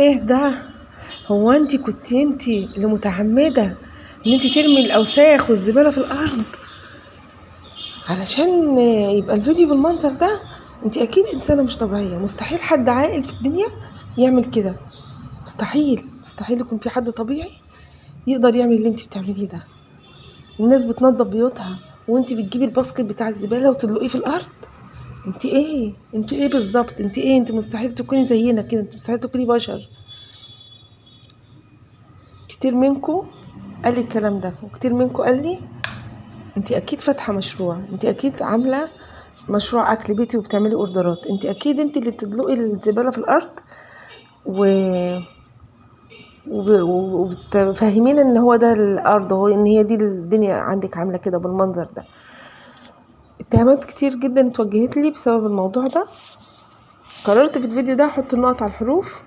ايه ده؟ هو انت كنت اللي متعمده ان انت ترمي الاوساخ والزباله في الارض علشان يبقى الفيديو بالمنظر ده؟ انت اكيد انسانه مش طبيعيه. مستحيل حد عاقل في الدنيا يعمل كده. مستحيل يكون في حد طبيعي يقدر يعمل اللي انت بتعمليه ده. الناس بتنظف بيوتها وانت بتجيبي الباسكت بتاع الزباله وتدلقيه في الارض. انت ايه بالظبط؟ انت مستحيل تكوني زينا كده. انت مستحيل تكوني بشر. كتير منكم قال لي الكلام ده، وكتير منكم قال لي انت اكيد فاتحه مشروع، انت اكيد عامله مشروع اكل بيتي وبتعملي اوردرات، انت اللي بتدلقي الزباله في الارض و وبتفهمين ان هو ده الارض، هو ان هي دي الدنيا عندك عامله كده بالمنظر ده. اتهامات كتير جدا اتوجهت لي بسبب الموضوع ده. قررت في الفيديو ده احط النقط على الحروف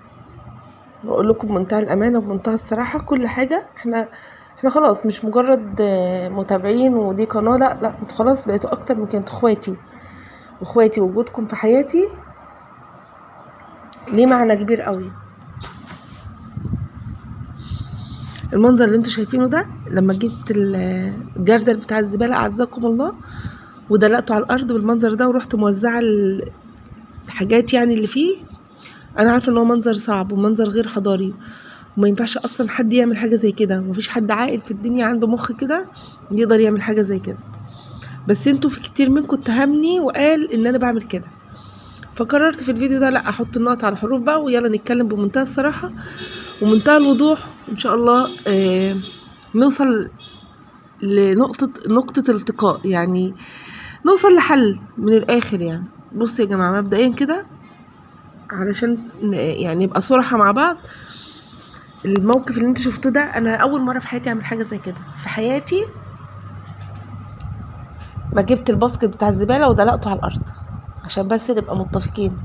واقول لكم بمنتهى الامانه وبمنتهى الصراحه كل حاجه. احنا خلاص مش مجرد متابعين ودي قناه، لا انتوا خلاص بقيتوا اكتر من كنتوا اخواتي. وجودكم في حياتي ليه معنى كبير قوي. المنظر اللي انتوا شايفينه ده لما جبت الجردل بتاع الزباله اعزكم الله ودلقته على الارض بالمنظر ده ورحت موزعه الحاجات يعني اللي فيه، انا عارفه ان هو منظر صعب ومنظر غير حضاري وما ينفعش اصلا حد يعمل حاجه زي كده. مفيش حد عاقل في الدنيا عنده مخ كده يقدر يعمل حاجه زي كده. بس انتوا في كتير منكم اتهمني وقال ان انا بعمل كده، فقررت في الفيديو ده لا احط النقط على الحروف بقى ويلا نتكلم بمنتهى الصراحه ومنتهى الوضوح ان شاء الله. نوصل نقطه التقاء، يعني نوصل لحل من الاخر. يعني بصوا يا جماعه، مبدئيا كده علشان يعني نبقى صراحه مع بعض، الموقف اللي انتوا شفتوه ده انا اول مره في حياتي اعمل حاجه زي كده. في حياتي ما جبت الباسكت بتاع الزباله ودلقته على الارض، عشان بس نبقى متفقين.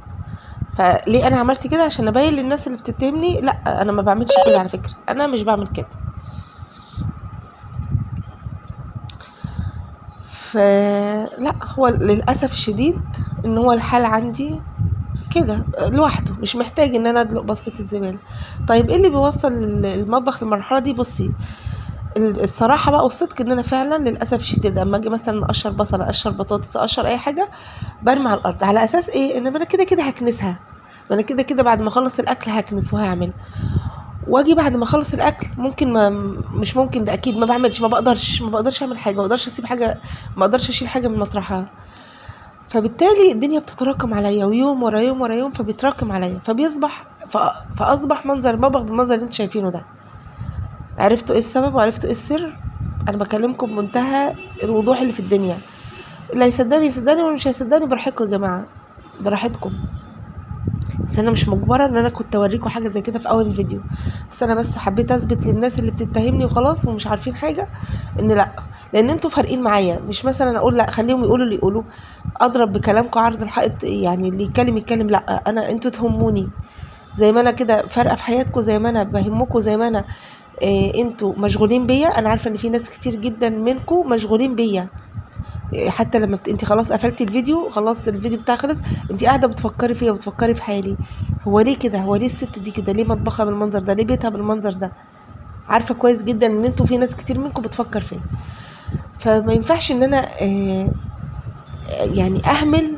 فليه انا عملت كده؟ عشان ابين للناس اللي بتتهمني لا انا ما بعملش كده. على فكره انا مش بعمل كده. فلا، هو للاسف الشديد ان هو الحال عندي كده لوحده، مش محتاج ان انا ادلق باسكت الزباله. طيب ايه اللي بيوصل المطبخ للمرحله دي؟ بصي، الصراحه بقى والصدق ان انا فعلا للاسف الشديد لما اجي مثلا اقشر بصله، اقشر بطاطس، اقشر اي حاجه برمي على الارض. على اساس ايه؟ ان انا كده هكنسها. ما انا كده بعد ما اخلص الاكل هكنس وهعمل. واجي بعد ما اخلص الاكل ممكن ما مش ممكن، ده اكيد ما بعملش، ما بقدرش اعمل حاجه، ما بقدرش اسيب حاجه، ما اقدرش اشيل حاجه من مطرحها. فبالتالي الدنيا بتتراكم عليا ويوم ورا يوم ورا يوم، فبيتراكم عليا فاصبح منظر المطبخ بالمنظر اللي انتوا شايفينه ده. عرفتوا ايه السبب وعرفتوا ايه السر؟ انا بكلمكم بمنتهى الوضوح اللي في الدنيا. اللي هيصدقني يصدقني واللي مش هيصدقني براحتكم يا جماعه، براحتكم. بس انا مش مجبره ان انا كنت اوريكم حاجه زي كده في اول الفيديو، بس انا بس حبيت اثبت للناس اللي بتتهمني وخلاص ومش عارفين حاجه ان لا، لان انتوا فارقين معايا. مش مثلا اقول لا خليهم يقولوا اللي يقولوا، اضرب بكلامكم عرض الحائط، يعني اللي يتكلم. لا، انا انتوا تهموني زي ما انا كده فارقه في حياتكم، زي ما انا بهمكم، زي ما انا انتوا مشغولين بيا. انا عارفه ان في ناس كتير جدا منكم مشغولين بيا. حتى لما انت خلاص قفلتي الفيديو، خلاص الفيديو بتاعي خلص، انت قاعده بتفكري فيا وبتفكري في حالي. هو ليه كده؟ هو ليه الست دي كده؟ ليه مطبخها بالمنظر ده؟ ليه بيتها بالمنظر ده؟ عارفه كويس جدا ان انتوا في ناس كتير منكم بتفكر فيا. فما ينفعش ان انا يعني اهمل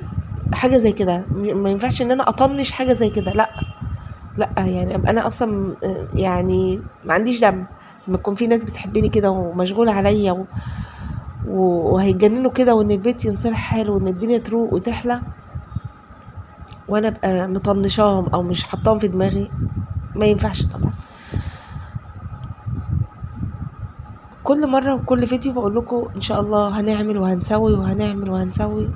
حاجه زي كده. ما ينفعش ان انا اطنش حاجه زي كده. لا يعني ابقى انا اصلا يعني ما عنديش دم لما يكون في ناس بتحبني كده ومشغوله عليا وهيتجننوا كده، وان البيت ينصلح حاله وان الدنيا تروق وتحلى، وانا ابقى مطنشاهم او مش حطاهم في دماغي. ما ينفعش طبعا. كل مره وكل فيديو بقول لكم ان شاء الله هنعمل وهنسوي وهنعمل وهنسوي،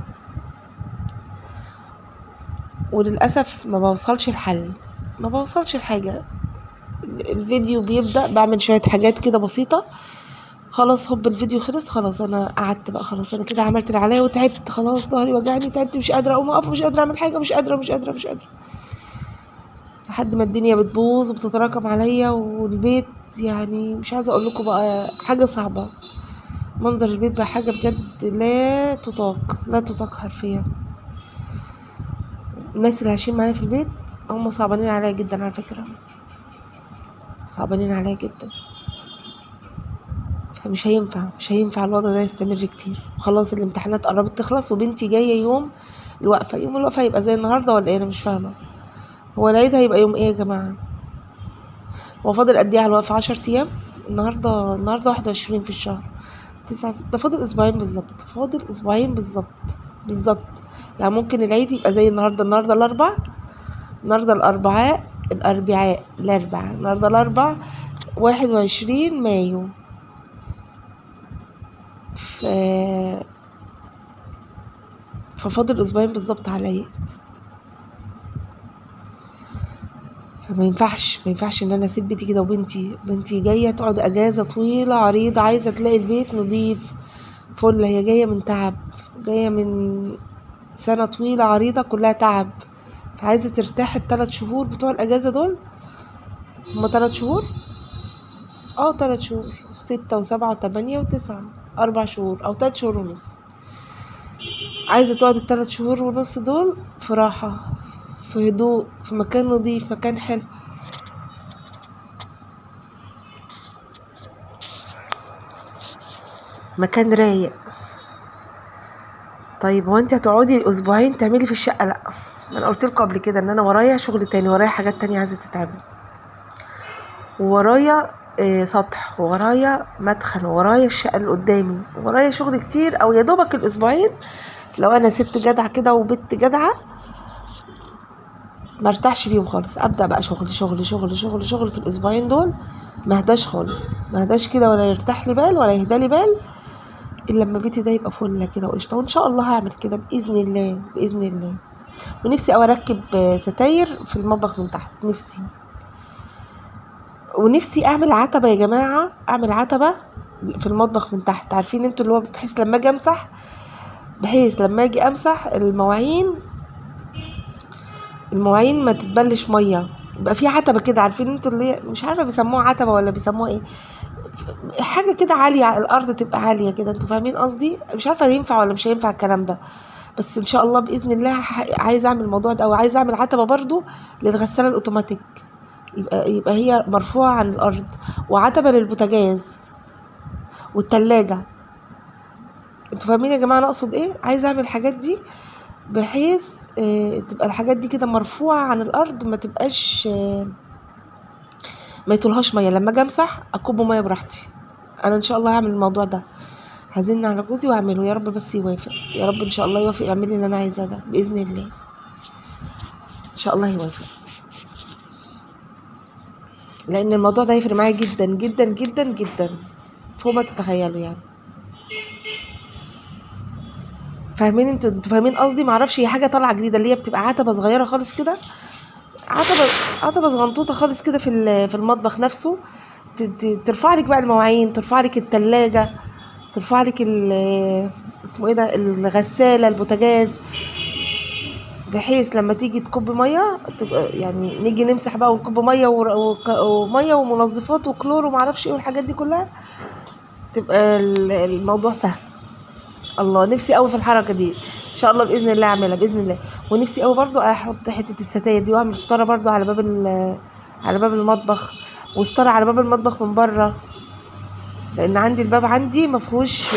وللاسف ما بوصلش الحل، ما بوصلش الحاجه. الفيديو بيبدا بعمل شويه حاجات كده بسيطه، خلاص هوب الفيديو خلص، خلاص انا قعدت بقى، خلاص انا كده عملت اللي عليا وتعبت، خلاص ظهري وجعني، تعبت، مش قادره اقوم اقف، مش قادره اعمل حاجه، مش قادره لحد ما الدنيا بتبوظ وبتتراكم عليا والبيت، يعني مش عايزه اقول لكم بقى حاجه صعبه. منظر البيت بقى حاجه بجد لا تطاق حرفيا. الناس اللي عايشين معايا في البيت هم صعبانين عليا جدا على فكره. صعبانين عليا جدا. فمش هينفع الوضع ده يستمر كتير. خلاص الامتحانات قربت تخلص وبنتي جايه يوم الوقفه. يوم الوقفه هيبقى زي النهارده ولا ايه؟ انا مش فاهمه. هو العيد هيبقى يوم ايه يا جماعه؟ هو فاضل قد ايه على الوقفه؟ 10 ايام. النهارده 21 في الشهر، 9 ده فاضل اسبوعين بالظبط. بالظبط. يعني ممكن العيد يبقى زي النهارده النهارده الاربع 21 مايو. ف... ففاضل اسبوعين بالظبط على العيد. ما ينفعش ان انا اسيب بيتي كده، بنتي جايه تقعد اجازه طويله عريضه، عايزه تلاقي البيت نظيف فل. هي جايه من تعب، جايه من سنه طويله عريضه كلها تعب، فعايزه ترتاح ال3 شهور بتوع الاجازه دول. هما 3 شهور. 3 شهور، 6 و7 و8 و9، 4 شهور او 3 شهور ونص. عايزه تقعد ال3 شهور ونص دول في راحه، في هدوء، في مكان نظيف، مكان حلو، مكان رايق. طيب هو انت هتقعدي اسبوعين تعملي في الشقه؟ لا، ما انا قلت لكم قبل كده ان انا ورايا شغل تاني، ورايا حاجات تانية عايزه تتعمل، ورايا سطح، ورايا مدخل، ورايا الشقه اللي قدامي، ورايا شغل كتير. او يا دوبك الاسبوعين لو انا ست جدعه كده وبنت جدعه ما ارتاحش فيهم خالص. ابدا بقى شغل شغل شغل شغل شغل في الاسبوعين دول، ما اهداش خالص، ما اهداش كده، ولا يرتاح لي بال ولا يهدى لي بال الا لما بيتي ده يبقى فله كده وقشطه. وان شاء الله هعمل كده باذن الله باذن الله. ونفسي اركب ستاير في المطبخ من تحت، ونفسي اعمل عتبه يا جماعه، اعمل عتبه في المطبخ من تحت. عارفين انتوا اللي هو بحيث لما اجي امسح المواعين ما تتبلش ميه، يبقى في عتبه كده. عارفين انتوا اللي هي مش عارفه بيسموها عتبه ولا بيسموها ايه، حاجه كده عاليه على الارض، تبقى عاليه كده. انتوا فاهمين قصدي؟ مش عارفه ينفع ولا مش هينفع الكلام ده، بس ان شاء الله باذن الله عايزه اعمل الموضوع ده. او عايزه اعمل عتبه برضو للغساله الاوتوماتيك، يبقى هي مرفوعه عن الارض، وعتبه للبوتاجاز والتلاجة. انتوا فاهمين يا جماعه انا اقصد ايه؟ عايزه اعمل الحاجات دي بحيث تبقى الحاجات دي كده مرفوعه عن الارض، ما تبقاش ما يطولهاش ميه. لما اجي امسح اكب ميه براحتي. انا ان شاء الله هعمل الموضوع ده، هزن على جوزي واعمله، يا رب بس يوافق، يا رب ان شاء الله يوافق يعمل لي اللي انا عايزاه ده باذن الله. ان شاء الله يوافق، لان الموضوع ده هيفرق معايا جدا جدا جدا جدا فوق ما تتخيلوا يعني. فاهمين انتوا فاهمين قصدي؟ معرفش، هي حاجه طالعه جديده اللي هي بتبقى عتبه صغيره خالص كده، عتبه عتبه صغنطوطه خالص كده في المطبخ نفسه، ترفع لك بقى المواعين، ترفع لك التلاجة، ترفع لك اسمه ايه ده، الغساله، البوتاجاز، بحيث لما تيجي تكب ميه تبقى يعني نيجي نمسح بقى ونكب ميه وميه ومنظفات وكلور ومعرفش ايه والحاجات دي كلها، تبقى الموضوع سهل. الله، نفسي قوي في الحركه دي، ان شاء الله باذن الله اعملها باذن الله. ونفسي قوي برضو احط حته الستاير دي، واعمل ستاره برضو على باب المطبخ، وستاره على باب المطبخ من بره، لان الباب عندي ما فيهوش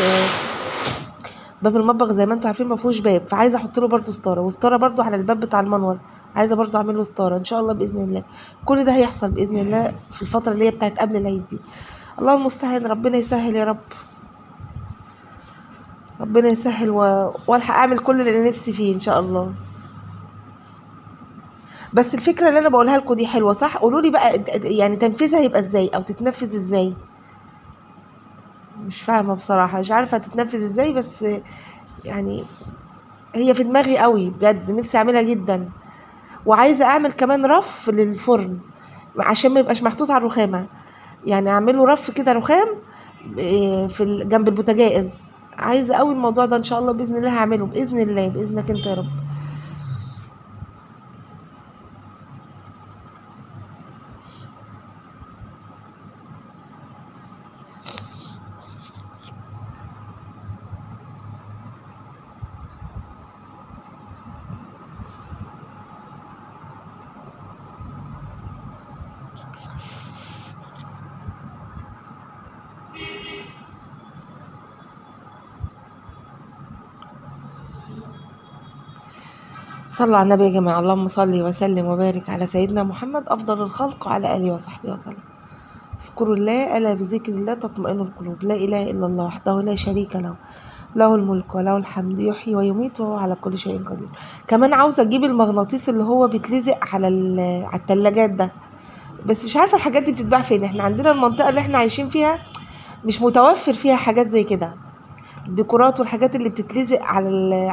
باب المطبخ زي ما انتم عارفين ما فيهوش باب، فعايزه احط له برضو ستاره، وستاره برضو على الباب بتاع المنور، عايزه برضو اعمل له ستاره ان شاء الله باذن الله. كل ده هيحصل باذن الله في الفتره اللي هي بتاعت قبل العيد دي. الله المستعان، ربنا يسهل يا رب، ربنا يسهل والحق اعمل كل اللي نفسي فيه ان شاء الله. بس الفكره اللي انا بقولها لكم دي حلوه صح؟ قولوا لي بقى يعني تنفيذها هيبقى ازاي او تتنفذ ازاي؟ مش فاهمه بصراحه، مش عارفه تتنفذ ازاي، بس يعني هي في دماغي قوي بجد، نفسي اعملها جدا. وعايزه اعمل كمان رف للفرن عشان ما يبقاش محطوط على الرخامه، يعني اعمله رف كده رخام جنب البوتاجاز. عايزه قوي الموضوع ده ان شاء الله باذن الله هعمله باذن الله، باذنك انت يا رب. صلوا على النبي يا جماعة. اللهم صل وسلم وبارك على سيدنا محمد أفضل الخلق وعلى آله وصحبه وسلم. اذكروا الله ألا بذكر الله تطمئن القلوب. لا إله إلا الله وحده لا شريك له، له الملك وله الحمد يحيي ويميت وهو على كل شيء قدير. كمان عاوزة أجيب المغناطيس اللي هو بيتلزق على التلاجات ده، بس مش عارفة الحاجات دي بتتباع فين. احنا عندنا المنطقة اللي احنا عايشين فيها مش متوفر فيها حاجات زي كده، الديكورات والحاجات اللي بتتلزق على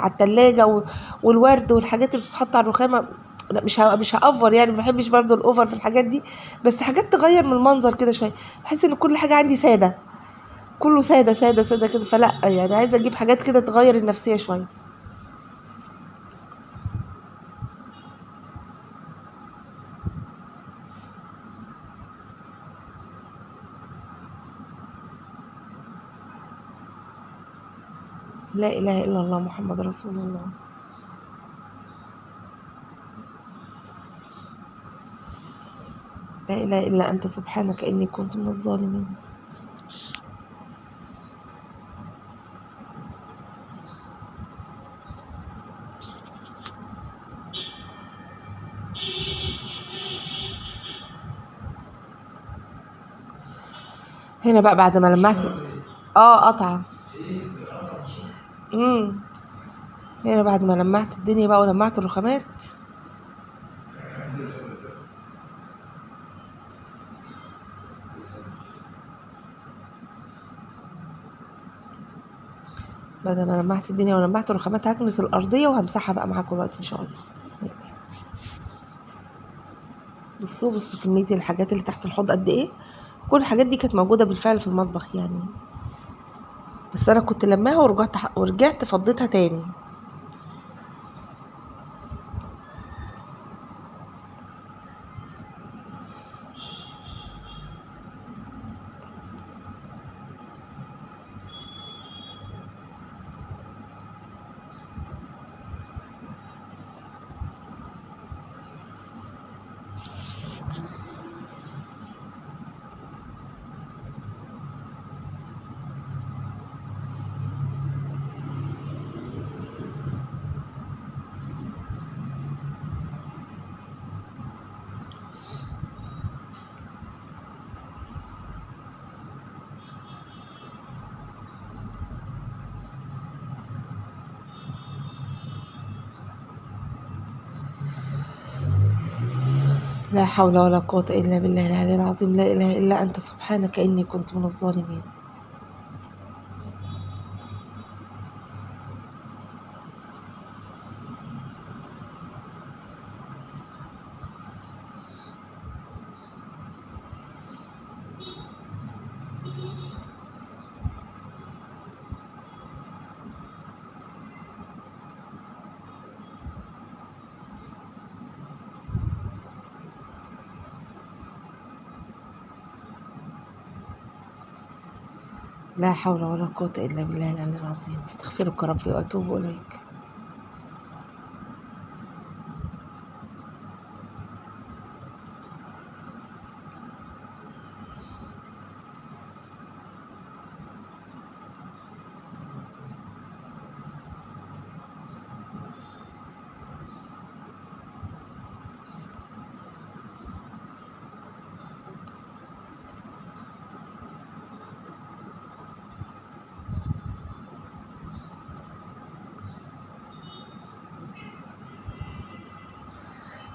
التلاجة والورد والحاجات اللي بتتحط على الرخامة. لا مش هأفور يعني، ما بحبش برضو الأوفر في الحاجات دي، بس حاجات تغير من المنظر كده شوية. بحس إن كل حاجة عندي سادة، كله سادة سادة سادة كده، فلا يعني عايزة أجيب حاجات كده تغير النفسية شوية. لا إله إلا الله محمد رسول الله. لا إله إلا أنت سبحانك إني كنت من الظالمين. هنا بقى بعد ما لمعت قطعة. امم هنا بعد ما لمعت الدنيا بقى ولمعت الرخامات، بعد ما لمعت الدنيا ولمعت الرخامات هكنس الأرضية وهمسحها بقى معاكم دلوقتي إن شاء الله بإذن الله. بصوا كمية الحاجات اللي تحت الحوض قد إيه. كل الحاجات دي كانت موجودة بالفعل في المطبخ يعني، بس أنا كنت لماها ورجعت فضيتها تاني. لا حول ولا قوة إلا بالله العلي العظيم. لا إله إلا أنت سبحانك إني كنت من الظالمين. لا حول ولا قوة إلا بالله العلي العظيم. استغفرك ربي وأتوب إليك.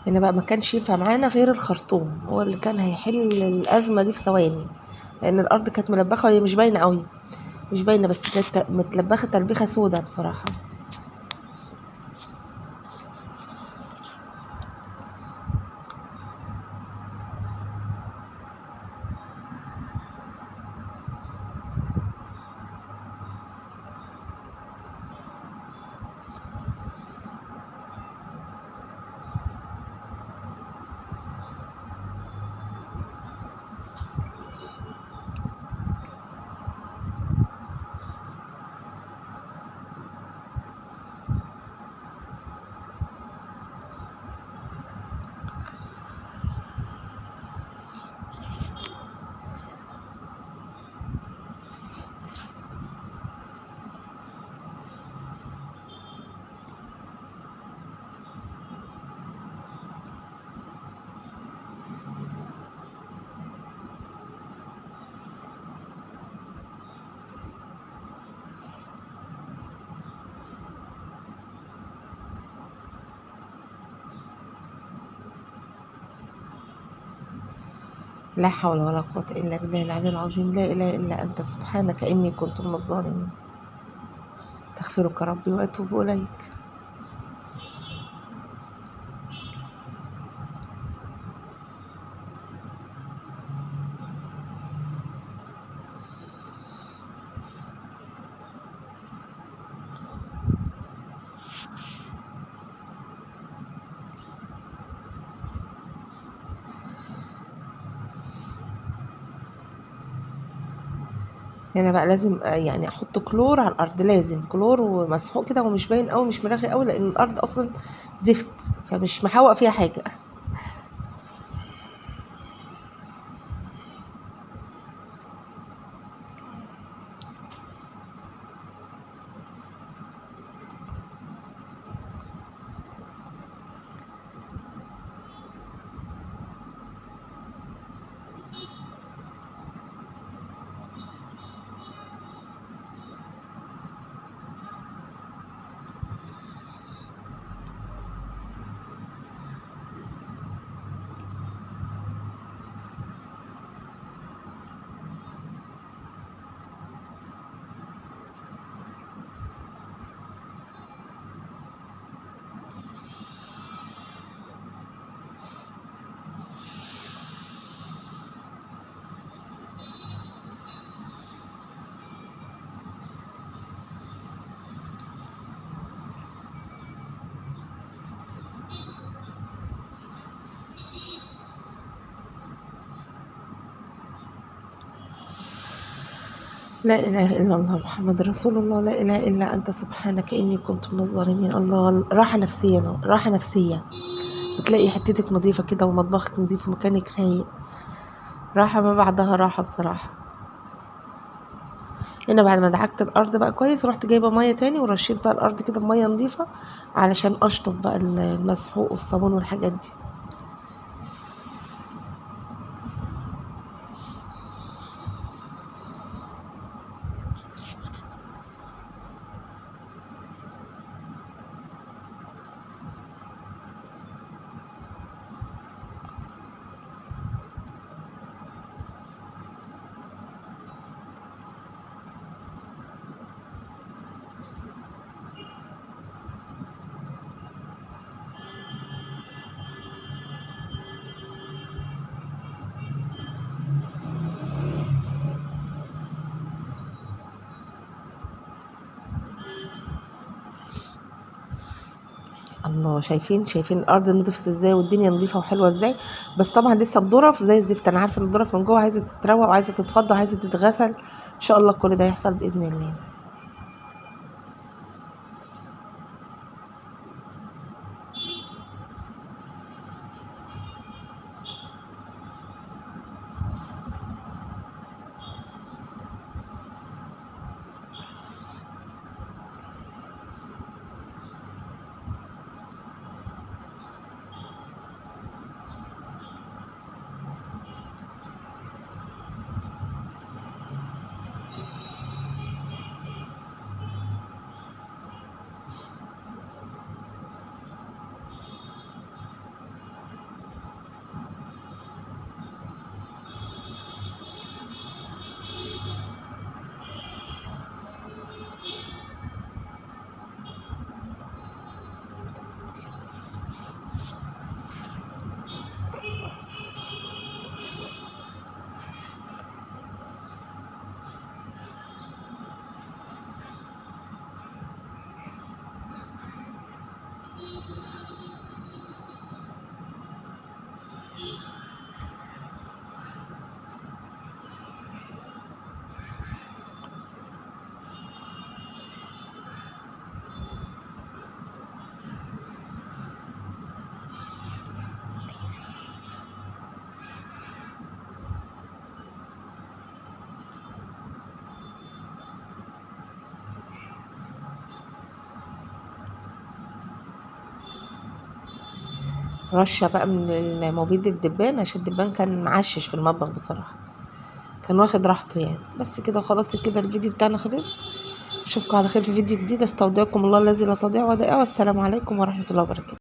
هنا بقى ما كانش ينفع معانا غير الخرطوم، هو اللي كان هيحل الأزمة دي في ثواني، لأن الأرض كانت ملبخة وهي مش باينة قوي، مش باينة، بس كانت متلبخة تلبيخة سودا بصراحة. لا حول ولا قوة إلا بالله العلي العظيم. لا إله إلا أنت سبحانك إني كنت من الظالمين. استغفرك ربي وأتوب إليك. هنا بقى لازم يعني احط كلور على الارض، لازم كلور ومسحوق كده ومش باين قوي، مش مرغي قوي، لان الارض اصلا زفت فمش محوق فيها حاجه. لا اله الا الله محمد رسول الله. لا اله الا انت سبحانك اني كنت من الظالمين. الله، راحه نفسيه، راحه نفسيه. بتلاقي حتتك نظيفه كده ومطبخك نظيف ومكانك رايق. راحه ما بعدها راحه بصراحه. هنا بعد ما دعكت الارض بقى كويس، رحت جايبه ميه تاني ورشيت بقى الارض كده بميه نظيفه علشان اشطف بقى المسحوق والصابون والحاجات دي. الله، شايفين الارض نضفت ازاي والدنيا نضيفه وحلوه ازاي. بس طبعا لسه الظرف زي الزفت، انا عارفه ان الظرف من جوه عايزه تتروق وعايزه تتفضى وعايزه تتغسل. ان شاء الله كل ده يحصل باذن الله. رشه بقى من مبيد الدبان عشان الدبان كان معشش في المطبخ بصراحه، كان واخد راحته يعني. بس كده خلاص، كده الفيديو بتاعنا خلص. اشوفكم على خير في فيديو جديد. استودعكم الله الذي لا تضيع ودائعه. والسلام عليكم ورحمه الله وبركاته.